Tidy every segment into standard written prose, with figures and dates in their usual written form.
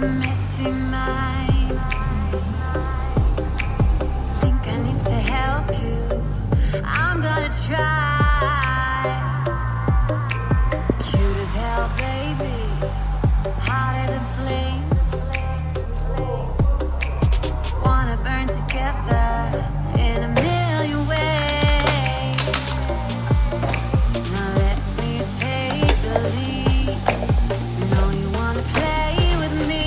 a messy mind. Think I need to help you. I'm gonna try. Cute as hell, baby. Hotter than flames. Wanna burn together in a million ways. Now let me take the lead. Know you wanna play with me.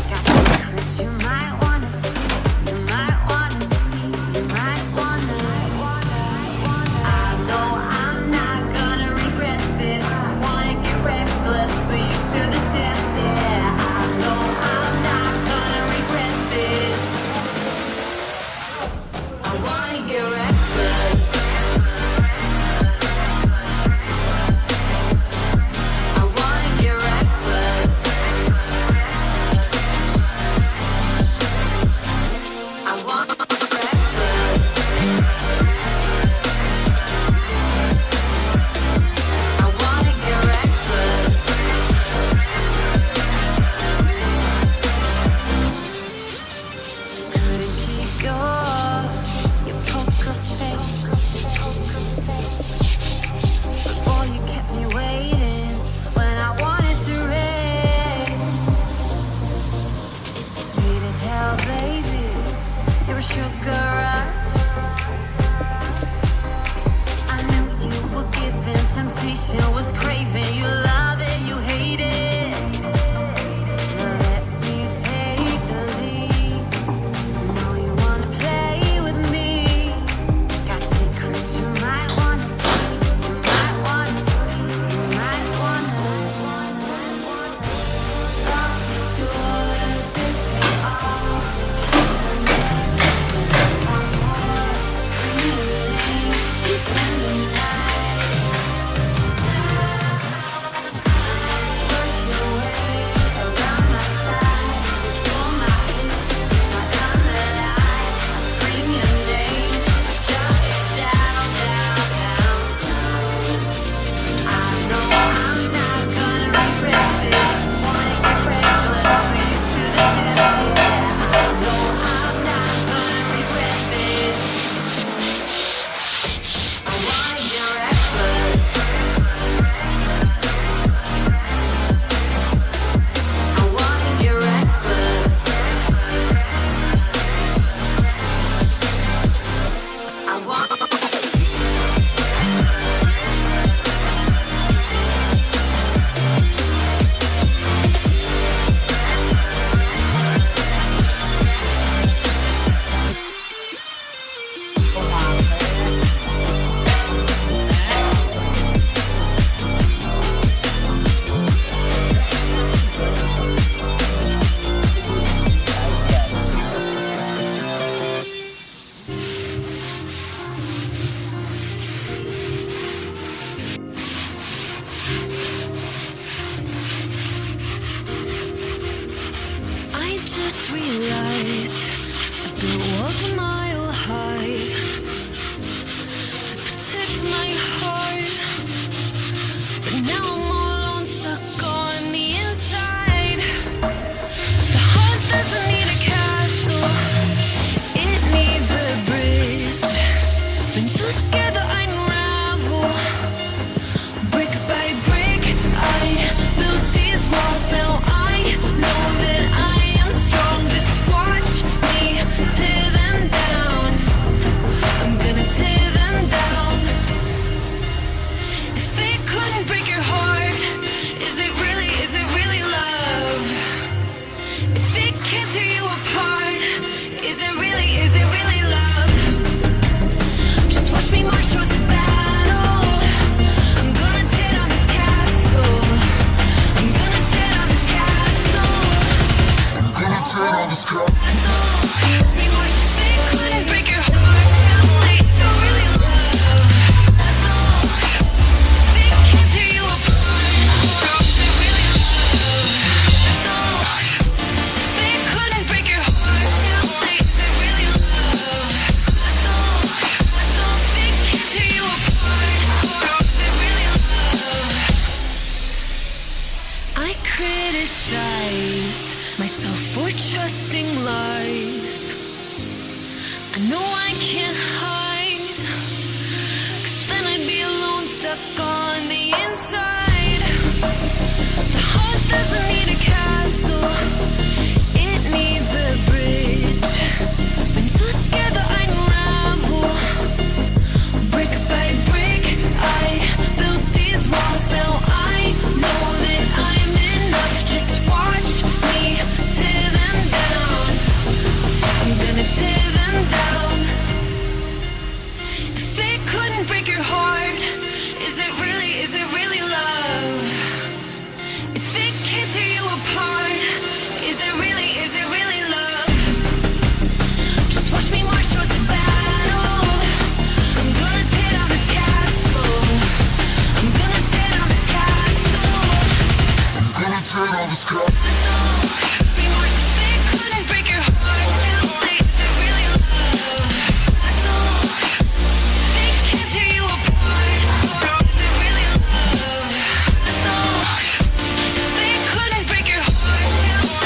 Got secrets you might wanna see. You might wanna see. You might wanna. I know I'm not gonna regret this. I wanna get reckless, put you to the test, yeah. I know I'm not gonna regret this. I wanna get reckless. I wanna get reckless. I wanna get reckless. I wanna get reckless. Couldn't keep your poker face. Boy, you kept me waiting when I wanted to race. Sweet as hell, baby. You're a sugar rush. I knew you were giving temptation, was craving. You love it, you hate it. Now let me take the lead. Know you wanna play with me. Got secrets you might wanna see. You might wanna see. You might wanna. Lock the doors if they are. One more screaming. Spend the night. Work your way around my thighs. Pull my hips. Knock on the lights. Scream your name. Shut it down, down, down, down. I know I'm not gonna regret this. Wanna get reckless, put you to the test, yeah. I know I'm not gonna regret this. I wanna get reckless. I wanna get reckless. I want. I just realized I built walls a mile high to protect my heart, but now I'm all alone, stuck on the inside. The heart doesn't need a castle, it needs a bridge. Been too scared that I'd unravel. Brick by brick, I built these walls. Now I know that I am strong. Just watch me tear them down. I'm gonna tear them down. If it couldn't break your heart, is it really love? If it can't tear you apart, is it really love? Just watch me march towards the battle. I'm gonna tear down this castle. I'm gonna tear down this castle. I'm gonna tear down this castle. Me march if it couldn't break your heart. Is it really love? If it can't tear you apart, is it really love? If it couldn't break your heart, is it really love? If it can't tear you apart, is it really love? I criticize trusting lies. I know I can't hide, 'cause then I'd be alone, stuck on the inside. The heart doesn't need a castle, it needs a bridge. Been too scared that I'd unravel. Brick by brick, I built these walls. Now I know that I'm enough. Just watch me tear them down. I'm gonna tear them down. If it couldn't break your heart, is it really love? If it can't tear you apart, is it really love? Just watch me march towards the battle. I'm gonna tear down this castle. I'm gonna tear down this castle. I'm gonna tear down this castle. Be more if it couldn't break your heart, is it really love? If it can't tear you apart, is it really love? If it couldn't break your heart,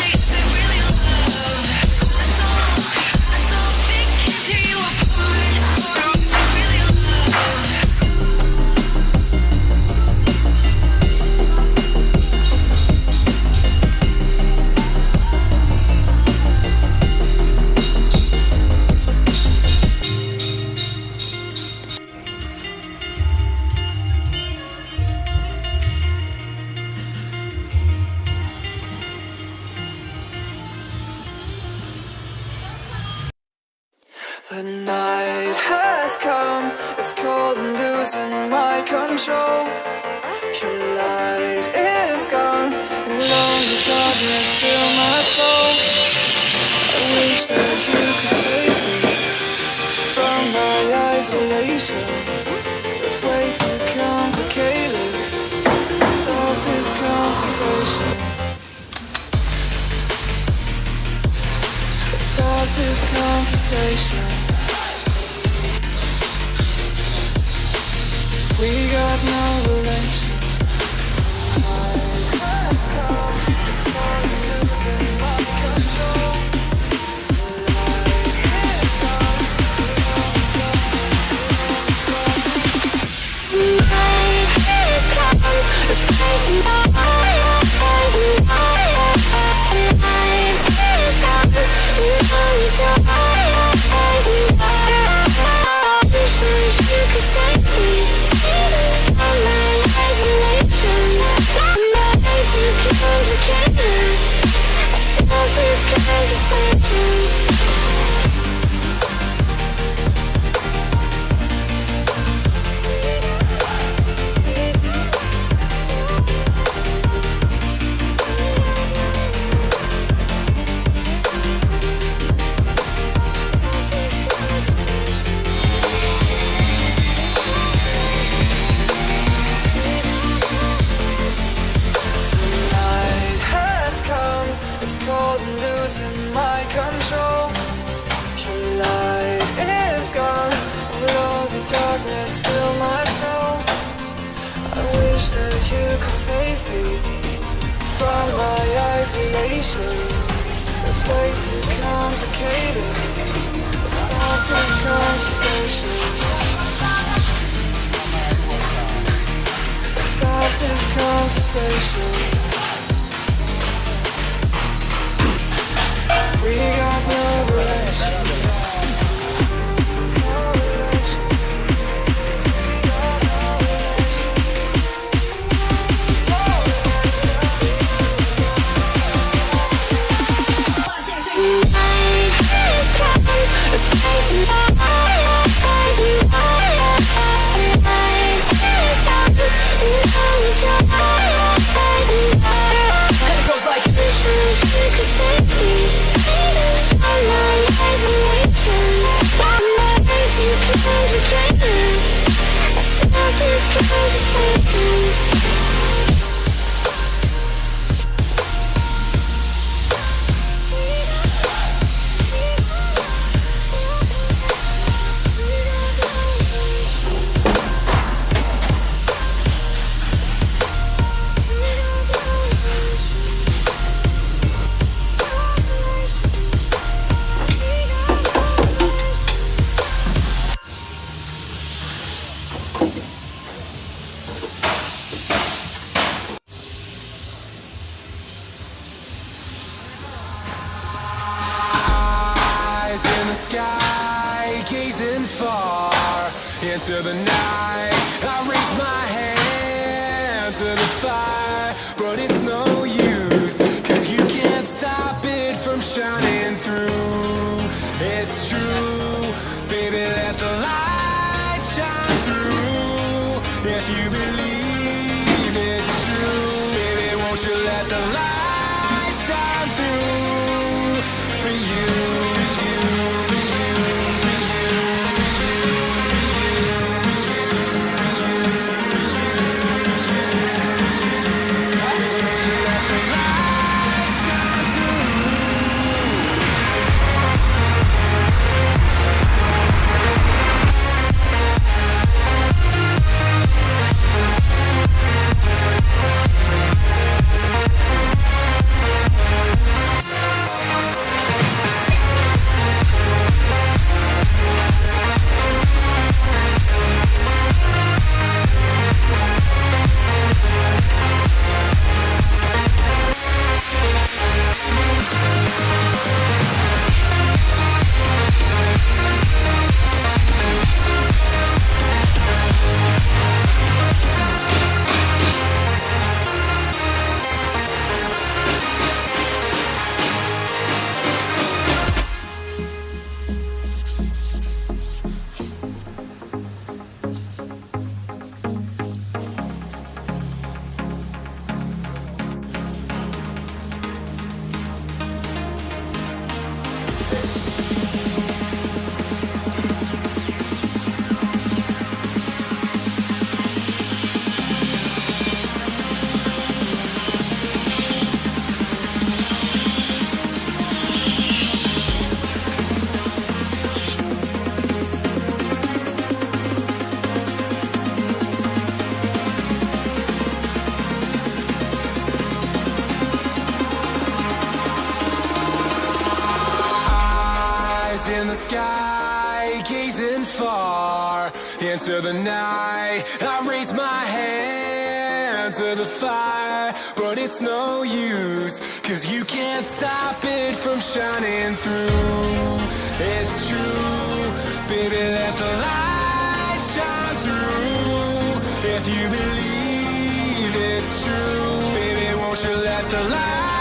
is it really love? If it can't tear you apart, is it really love? The night has come, it's cold and losing my control. Your light is gone, and lonely darkness fill my soul. I wish that you could save me from my isolation. It's way too complicated. Stop this conversation. Stop this conversation. We got no relation. It's crazy. You could save me from my isolation. It's way too complicated. Let's start this conversation. Let's start this conversation. We got no relation. It's crazy. And it goes like far into the night. I raise my hand to the fire, but it's no use, 'cause you can't stop it from shining through. It's true, baby, let the light shine through. If you believe it's true, baby, won't you let the light shine through for you, for you, for you, for you, for you, won't you let the light shine through? In the sky, gazing far into the night. I raise my hand to the fire, but it's no use, 'cause you can't stop it from shining through. It's true, baby, let the light shine through. If you believe it's true, baby, won't you let the light